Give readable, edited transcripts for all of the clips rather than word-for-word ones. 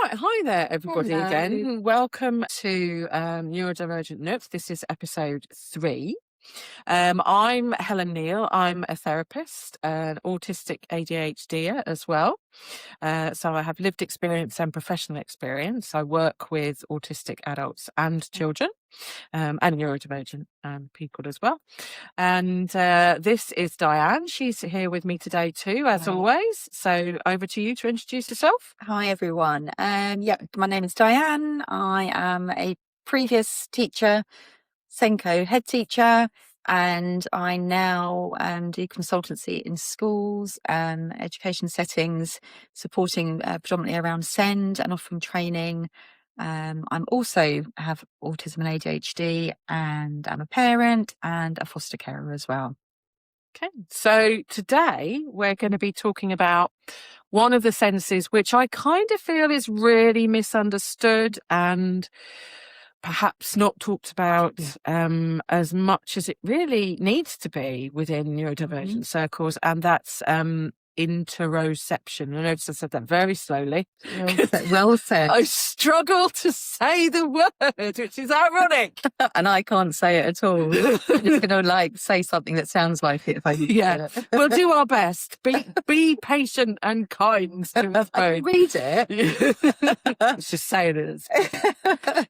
Right, hi there, everybody. Hello. Again. Welcome to Neurodivergent Nook. This is episode 3. I'm Helen Neale. I'm a therapist, an autistic ADHD as well. So I have lived experience and professional experience. I work with autistic adults and children, and neurodivergent people as well. And this is Diane. She's here with me today too, as always. So over to you to introduce yourself. Hi, everyone. My name is Diane. I am a previous teacher, Senko head teacher, and I now do consultancy in schools, education settings, supporting predominantly around SEND and offering training. I'm also have autism and ADHD, and I'm a parent and a foster carer as well. Okay, so today we're going to be talking about one of the senses which I kind of feel is really misunderstood and perhaps not talked about as much as it really needs to be within neurodivergent circles, and that's interoception. I notice I said that very slowly. Well said. I struggle to say the word, which is ironic. And I can't say it at all. I'm just going to say something that sounds like it if I it. We'll do our best. Be patient and kind. To I can read it. Let's just say it is.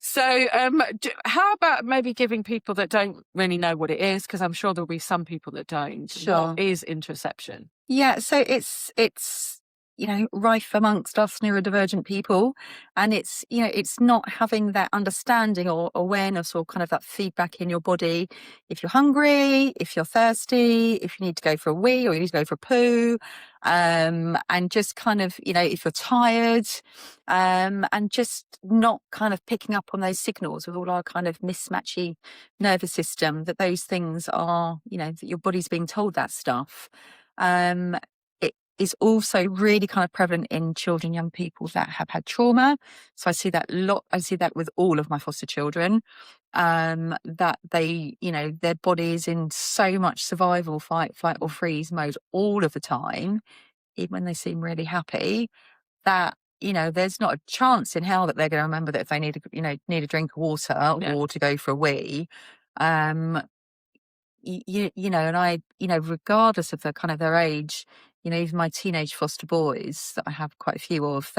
So how about maybe giving people that don't really know what it is, because I'm sure there'll be some people that don't. Sure. What is interoception? Yeah, so it's rife amongst us neurodivergent people, and it's not having that understanding or awareness or kind of that feedback in your body. If you're hungry, if you're thirsty, if you need to go for a wee or you need to go for a poo, and just kind of, if you're tired, and just not kind of picking up on those signals with all our kind of mismatchy nervous system, that those things are, that your body's being told that stuff. It is also really kind of prevalent in children, young people that have had trauma. So I see that a lot. I see that with all of my foster children, that they, their body is in so much survival, fight, flight or freeze mode all of the time, even when they seem really happy, that, there's not a chance in hell that they're going to remember that if they need a drink of water or to go for a wee. And I, regardless of the kind of their age, even my teenage foster boys that I have quite a few of,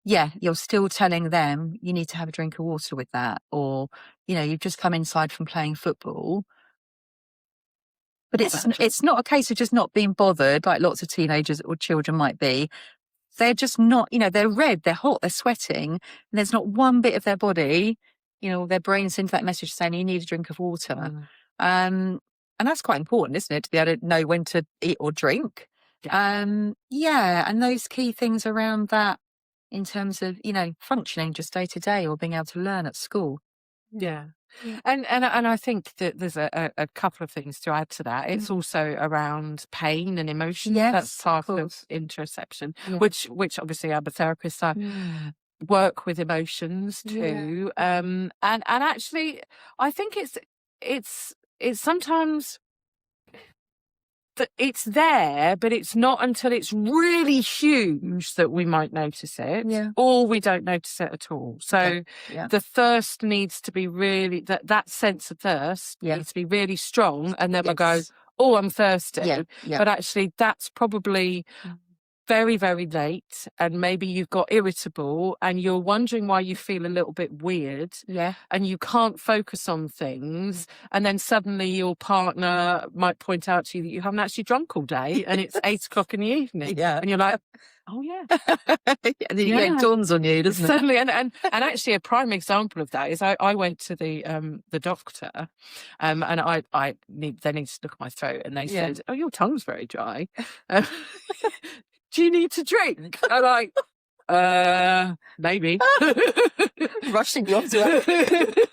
you're still telling them you need to have a drink of water with that, or, you've just come inside from playing football. But it's not a case of just not being bothered like lots of teenagers or children might be. They're just not, they're red, they're hot, they're sweating, and there's not one bit of their body, their brain sends that message saying you need a drink of water. And that's quite important, isn't it, to be able to know when to eat or drink. And those key things around that in terms of, functioning just day to day or being able to learn at school. Yeah. And I think that there's a couple of things to add to that. It's also around pain and emotion. Yes, that's part of interoception, which obviously I'm a therapist. I work with emotions too. And actually I think it's sometimes that it's there, but it's not until it's really huge that we might notice it, or we don't notice it at all. So the thirst needs to be really, that sense of thirst needs to be really strong, and then we'll go, oh, I'm thirsty. But actually that's probably very, very late, and maybe you've got irritable and you're wondering why you feel a little bit weird, and you can't focus on things, and then suddenly your partner might point out to you that you haven't actually drunk all day and it's 8 o'clock in the evening, and you're like, oh and then it dawns on you, doesn't it? Suddenly, and actually a prime example of that is I went to the doctor, and they needed to look at my throat, and they said, oh, your tongue's very dry. Do you need to drink? I'm like, maybe. Rushing you off to it.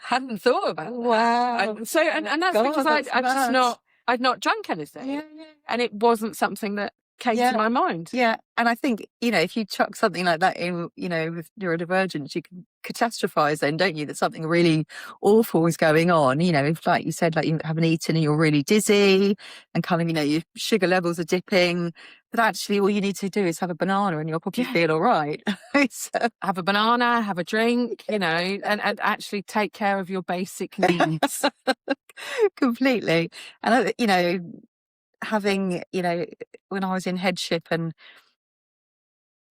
Hadn't thought about it. Wow. And so, and that's because I'd not drunk anything. And it wasn't something that came to my mind. Yeah. And I think, if you chuck something like that in, with neurodivergence, you can catastrophize then, don't you? That something really awful is going on. If, like you said, like you haven't eaten and you're really dizzy and kind of, your sugar levels are dipping, But actually, all you need to do is have a banana and you'll probably feel all right. Have a banana, have a drink, you know, and actually take care of your basic needs. Completely. And, you know, having, you know, when I was in headship and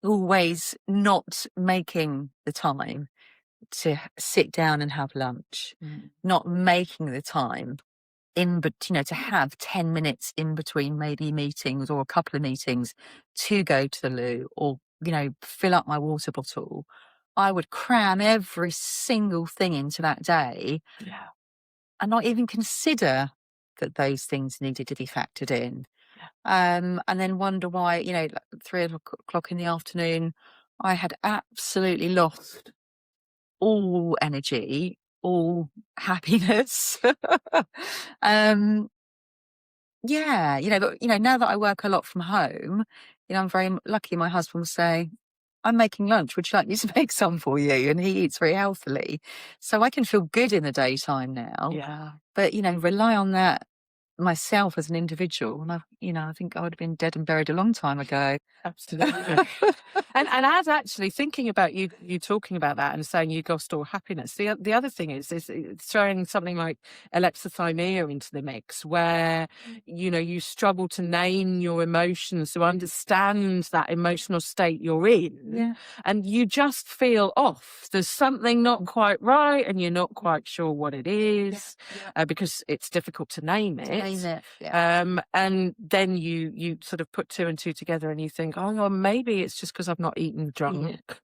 always not making the time to sit down and have lunch, not making the time but you know, to have 10 minutes in between maybe meetings or a couple of meetings to go to the loo or, you know, fill up my water bottle, I would cram every single thing into that day and not even consider that those things needed to be factored in. And then wonder why, you know, like 3 o'clock in the afternoon, I had absolutely lost all energy, all happiness. Yeah, you know, but, you know, now that I work a lot from home, you know, I'm very lucky. My husband will say, I'm making lunch. Would you like me to make some for you? And he eats very healthily. So I can feel good in the daytime now. Yeah. But, you know, rely on that myself as an individual. And you know, I think I would have been dead and buried a long time ago. Absolutely. and as actually thinking about you talking about that and saying you lost all happiness, the other thing is throwing something like elepsithymia into the mix, where you know you struggle to name your emotions, to understand that emotional state you're in, and you just feel off. There's something not quite right, and you're not quite sure what it is because it's difficult to name it. And then you sort of put two and two together and you think, oh, well, maybe it's just because I've not eaten drunk.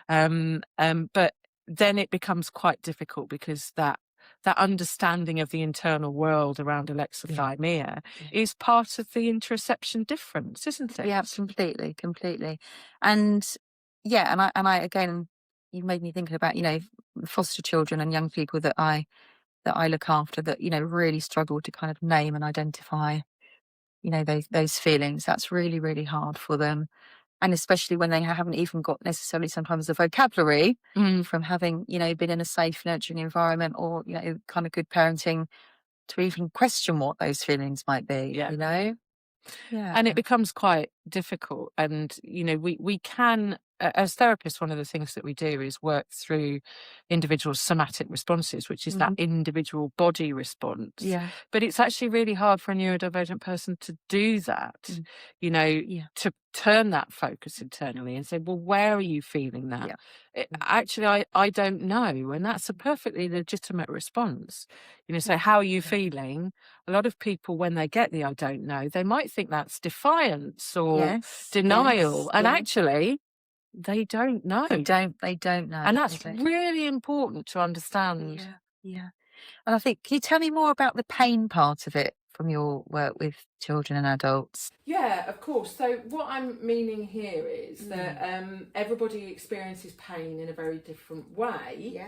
But then it becomes quite difficult because that understanding of the internal world around alexithymia is part of the interoception difference, isn't it? Yeah, completely. And I again, you made me thinking about, you know, foster children and young people that I look after that, you know, really struggle to kind of name and identify, you know, those feelings. That's really, really hard for them. And especially when they haven't even got necessarily sometimes the vocabulary from having, you know, been in a safe, nurturing environment or, you know, kind of good parenting to even question what those feelings might be, you know? Yeah. And it becomes quite difficult. And, you know, we can, as therapists, one of the things that we do is work through individual somatic responses, which is that individual body response. Yeah. But it's actually really hard for a neurodivergent person to do that, you know, to turn that focus internally and say, well, where are you feeling that? Actually, I don't know. And that's a perfectly legitimate response. You know, so how are you feeling? A lot of people, when they get the I don't know, they might think that's defiance or denial. And actually, they don't know. They don't know. And that's really important to understand. Yeah. And I think, can you tell me more about the pain part of it from your work with children and adults? Yeah, of course. So what I'm meaning here is that everybody experiences pain in a very different way.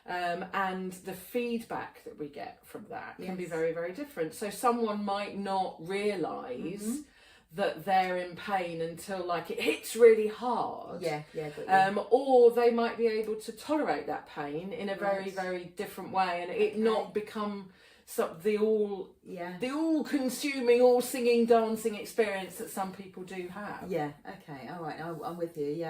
And the feedback that we get from that can be very, very different. So someone might not realise that they're in pain until like it hits really hard. Or they might be able to tolerate that pain in a very, very different way and it not become the all-consuming, all-singing, dancing experience that some people do have. All right, I'm with you.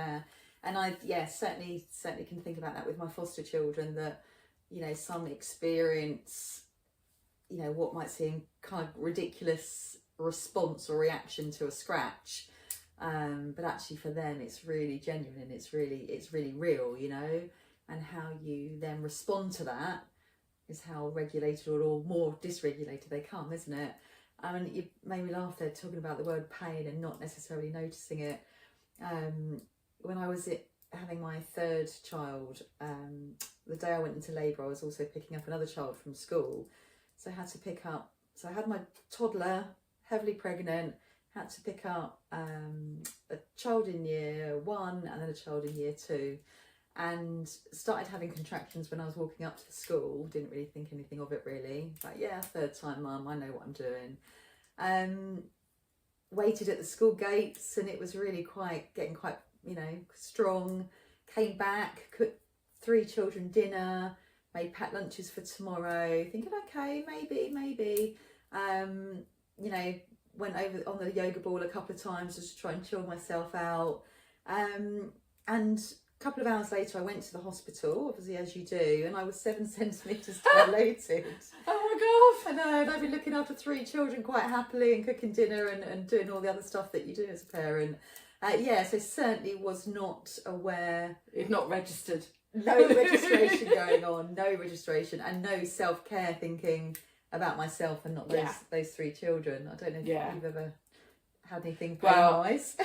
And I certainly can think about that with my foster children, that, you know, some experience, you know, what might seem kind of ridiculous response or reaction to a scratch, but actually for them it's really genuine and it's really real, you know, and how you then respond to that is how regulated or more dysregulated they come, isn't it? I mean, you made me laugh there talking about the word pain and not necessarily noticing it. When I was having my third child, the day I went into labour, I was also picking up another child from school. So I had to pick up, so I had my toddler, heavily pregnant, had to pick up a child in year 1 and then a child in year 2. And started having contractions when I was walking up to the school. Didn't really think anything of it really. Like, third time, Mum, I know what I'm doing. Waited at the school gates and it was really getting quite, you know, strong. Came back, cooked 3 children dinner, made packed lunches for tomorrow, thinking, okay, maybe. You know, went over on the yoga ball a couple of times just to try and chill myself out. And a couple of hours later, I went to the hospital, obviously as you do, and I was 7 centimetres dilated. Oh my I know, and I've been looking after 3 children quite happily and cooking dinner and doing all the other stuff that you do as a parent. So certainly was not aware. It's not registered. No registration going on, no registration, and no self-care thinking about myself and not those 3 children. I don't know if you've ever had anything pain-wise.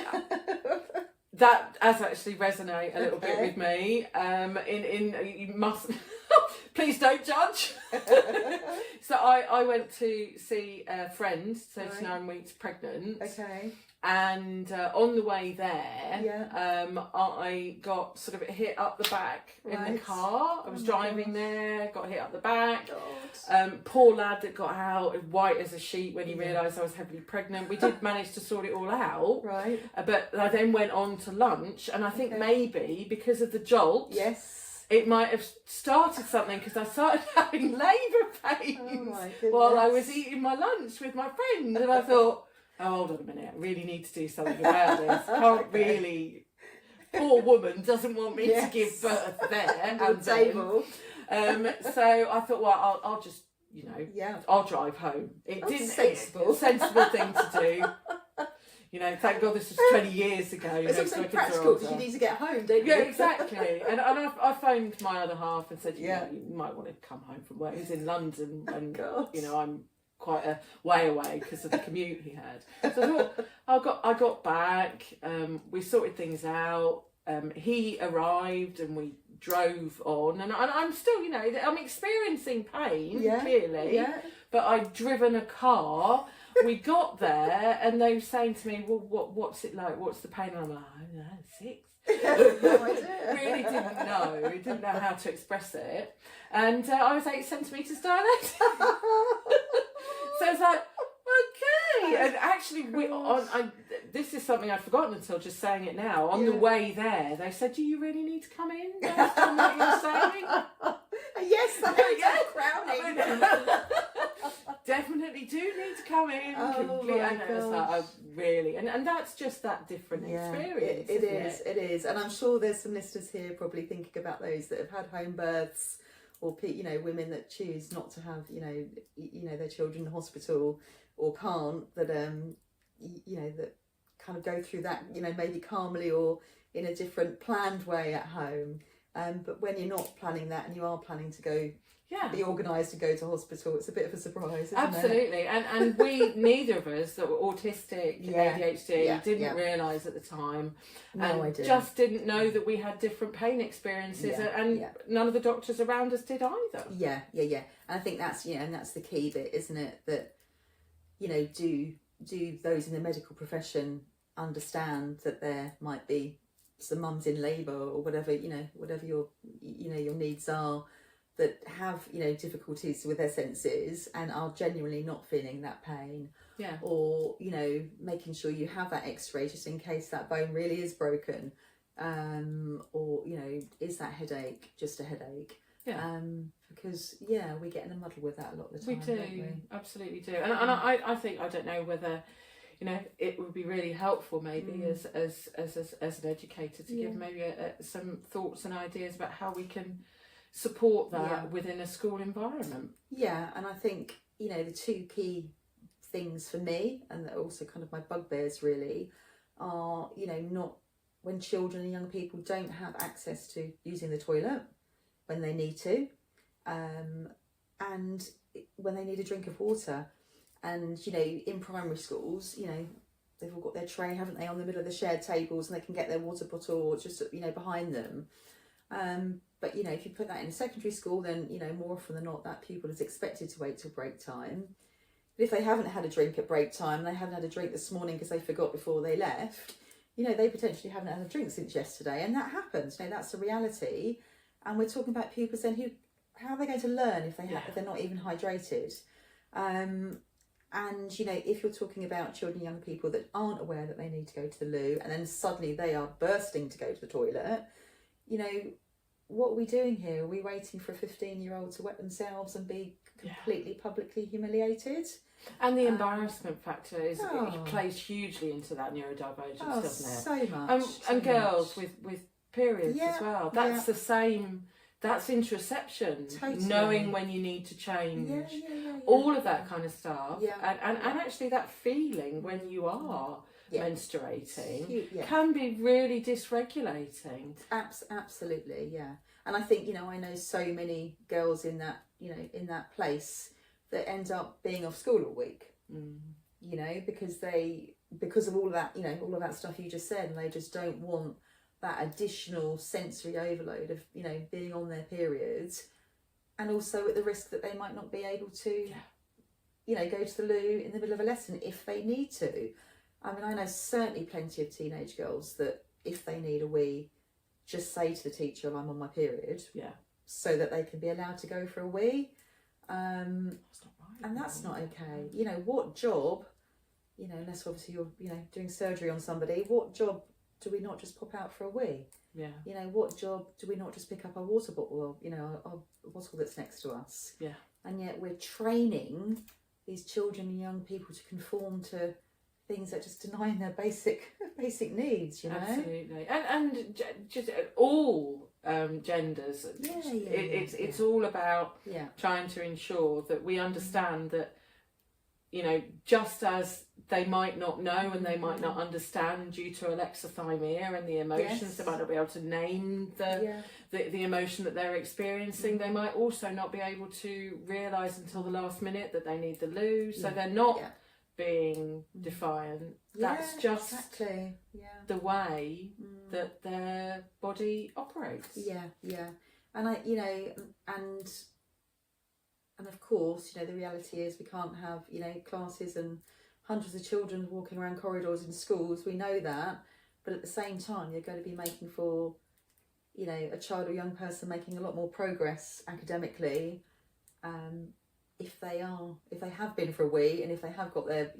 That has actually resonate a little bit with me. You must please don't judge. So I went to see a friend, 39 weeks pregnant. Okay. And on the way there, I got sort of hit up the back in the car. I was driving there, got hit up the back. Poor lad that got out, white as a sheet when he realised I was heavily pregnant. We did manage to sort it all out. Right. But I then went on to lunch, and I think maybe because of the jolt, it might have started something, because I started having labour pains while I was eating my lunch with my friend, and I thought, oh, hold on a minute, I really need to do something about this. Can't really, poor woman doesn't want me to give birth there on the table. So I thought, well, I'll just, I'll drive home. Sensible thing to do. Thank God this was 20 years ago. It's also practical because you need to get home, don't you? Yeah, exactly. And I phoned my other half and said, you might want to come home from work. He's in London, and I'm quite a way away because of the commute he had. So I thought I got back. We sorted things out. He arrived and we drove on, and I'm still, I'm experiencing pain clearly, but I'd driven a car. We got there and they were saying to me, well, what's it like? What's the pain? And I'm like, I don't know, 6. No idea. Really didn't know how to express it. And I was 8 centimetres dilated. So I was like, okay. And actually, this is something I'd forgotten until just saying it now. On the way there, they said, do you really need to come in? Based on what you're saying? Yes, that is crowning. Definitely do need to come in. Oh my gosh. Really, and that's just that different experience. It is. And I'm sure there's some listeners here probably thinking about those that have had home births, or women that choose not to have their children in hospital, or can't, that that kind of go through that maybe calmly or in a different planned way at home. But when you're not planning that and you are planning to go be organised to go to hospital, it's a bit of a surprise, isn't Absolutely. it? And we, neither of us that were autistic, ADHD, didn't realise at the time, and just didn't know that we had different pain experiences, and none of the doctors around us did either. Yeah. And I think that's, and that's the key bit, isn't it? That, do those in the medical profession understand that there might be some mums in labour or whatever, whatever your needs are, that have difficulties with their senses and are genuinely not feeling that pain, or making sure you have that x-ray just in case that bone really is broken, or is that headache just a headache? Because we get in a muddle with that a lot of the time. We do, don't we? Absolutely do. And I think, I don't know whether it would be really helpful maybe as an educator to give maybe some thoughts and ideas about how we can support that within a school environment. And I think the 2 key things for me, and also kind of my bugbears really, are not when children and young people don't have access to using the toilet when they need to, and when they need a drink of water. And in primary schools, they've all got their tray, haven't they, on the middle of the shared tables, and they can get their water bottle just behind them. But if you put that in secondary school, then more often than not that pupil is expected to wait till break time. But if they haven't had a drink at break time, they haven't had a drink this morning because they forgot before they left, they potentially haven't had a drink since yesterday, and that happens. That's the reality. And we're talking about pupils then how are they going to learn if they're not even hydrated? And if you're talking about children, young people that aren't aware that they need to go to the loo, and then suddenly they are bursting to go to the toilet, what are we doing here? Are we waiting for a 15-year-old to wet themselves and be completely publicly humiliated. And the embarrassment factor it plays hugely into that neurodivergence, doesn't it? So much. And girls with periods as well. That's the same. That's interoception. Totally. Knowing when you need to change. All of that kind of stuff. And actually that feeling when you are menstruating can be really dysregulating. Absolutely, yeah. And I think, I know so many girls in that, in that place that end up being off school all week, because of all of that, all of that stuff you just said, and they just don't want that additional sensory overload of, being on their periods, and also at the risk that they might not be able to, go to the loo in the middle of a lesson if they need to. I mean, I know certainly plenty of teenage girls that if they need a wee, just say to the teacher, I'm on my period, so that they can be allowed to go for a wee. That's not right. And that's not okay. What job, unless obviously you're, doing surgery on somebody, what job do we not just pop out for a wee? Yeah. What job do we not just pick up our water bottle, or, our bottle that's next to us? Yeah. And yet we're training these children and young people to conform to things that just deny their basic needs, Absolutely. And just all genders. It's all about trying to ensure that we understand that, just as they might not know and they might not understand due to alexithymia and the emotions, they might not be able to name the emotion that they're experiencing. They might also not be able to realise until the last minute that they need the loo, so they're not being defiant. That's just the way that their body operates. And and of course, the reality is we can't have, classes and hundreds of children walking around corridors in schools. We know that, but at the same time, you're going to be making for, a child or young person making a lot more progress academically, if they have been for a wee, and if they have got their,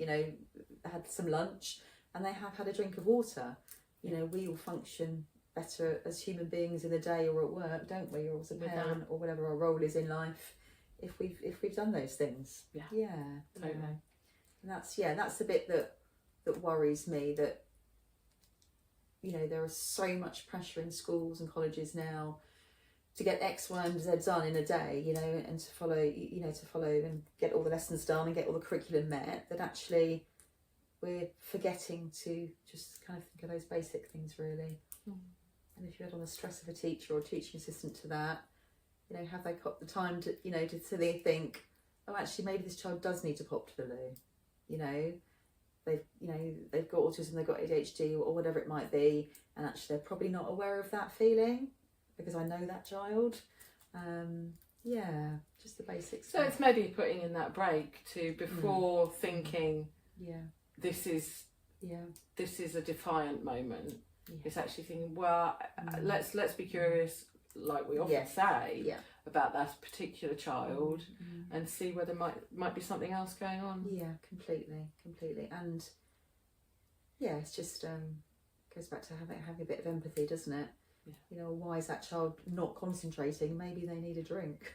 had some lunch, and they have had a drink of water. We all function better as human beings in the day or at work, don't we, or as a parent, or whatever our role is in life, if we've done those things. Totally. And that's the bit that worries me, that there is so much pressure in schools and colleges now to get X, Y, and Z done in a day, and to follow and get all the lessons done and get all the curriculum met, that actually we're forgetting to just kind of think of those basic things, really. And if you add on the stress of a teacher or a teaching assistant to that, have they got the time to, to they think, oh, actually, maybe this child does need to pop to the loo. They've got autism, they've got ADHD, or whatever it might be, and actually they're probably not aware of that feeling, because I know that child. Just the basics. So it's maybe putting in that break to before thinking, this is a defiant moment. It's actually thinking, well, let's be curious, like we often say, about that particular child, and see whether might be something else going on. Completely. And it's just goes back to having a bit of empathy, doesn't it? Why is that child not concentrating? Maybe they need a drink.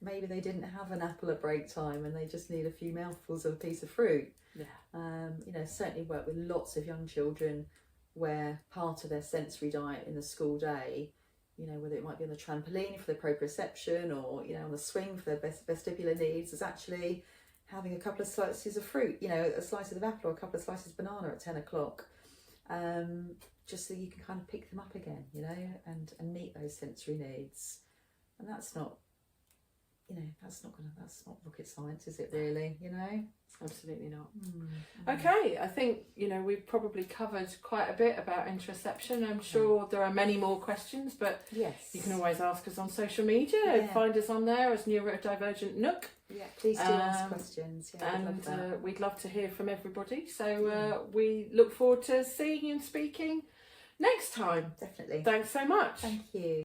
Maybe they didn't have an apple at break time and they just need a few mouthfuls of a piece of fruit. Certainly work with lots of young children where part of their sensory diet in the school day, whether it might be on the trampoline for their proprioception, or on the swing for their vestibular needs, is actually having a couple of slices of fruit, a slice of apple or a couple of slices of banana at 10 o'clock. Just so you can kind of pick them up again, and meet those sensory needs. And that's not rocket science, is it really, Absolutely not. Okay, I think, we've probably covered quite a bit about interoception. I'm sure there are many more questions, but you can always ask us on social media. Find us on there as Neurodivergent Nook. Please do ask questions. We'd love to hear from everybody. So we look forward to seeing you and speaking next time. Definitely. Thanks so much. Thank you.